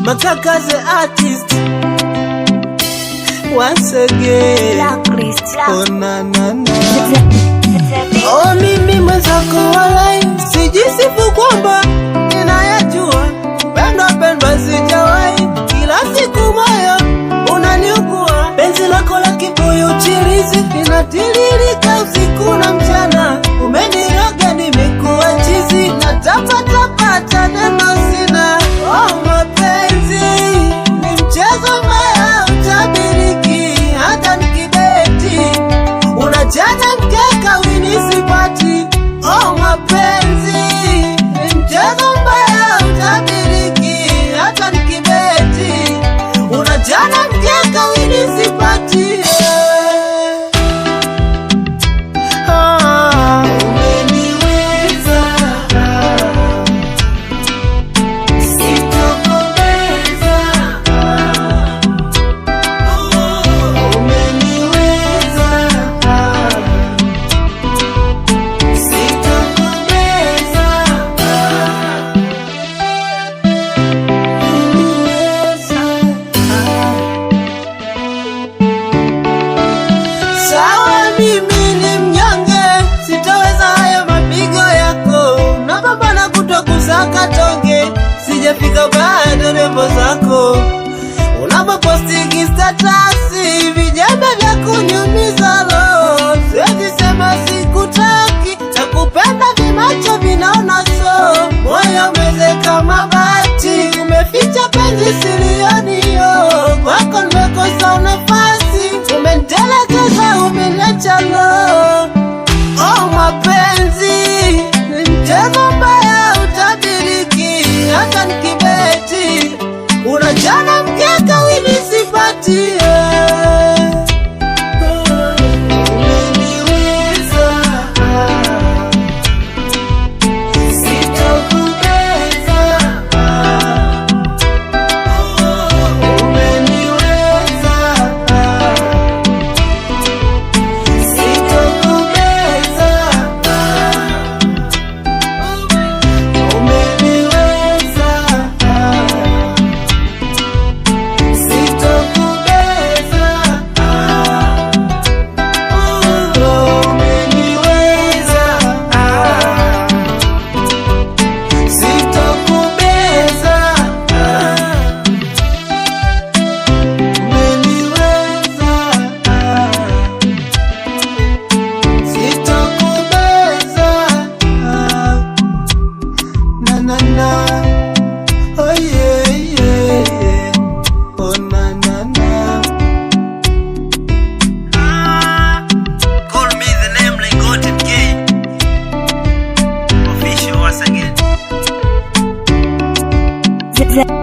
Makaka the artist once again. Blacklist. Oh na na na. Oh mimi mwenzako walai, sijisifu kwamba ninayajua. Pendwa sijawahi, kila siku moyo unaniugua. Penzi lako la kibuyu chirizi linatiririka usiku na mchana. Umeniroga nimekuwa chizi, natapata neno sina. Oh mapenzi ni mchezo mbaya utabiriki, hata nikibeti unajana mkeka wini sipati. Oh mapenzi ni mchezo mbaya utabiriki, hata nikibeti unajana mkeka wini sipati. Sawa mimi ni mnyonge, sitaweza haya mapigo yako. Napambana kutokusaka tonge, sijafika bado rembo zako. Unapoposti statasi, vijembe vya kunyumiza lo. Siwezi sema sikutaki, nakupenda vimacho vinaona so. Moyo umezeka mabati, umeficha penzi sirioni yo. Kwako nimekosa nafasi, umenitelekeza umeniacha lo. Oh mapenzi ni mchezo mbaya utabiriki, hata nikibeti unajana mkeka wini sipati. Zip.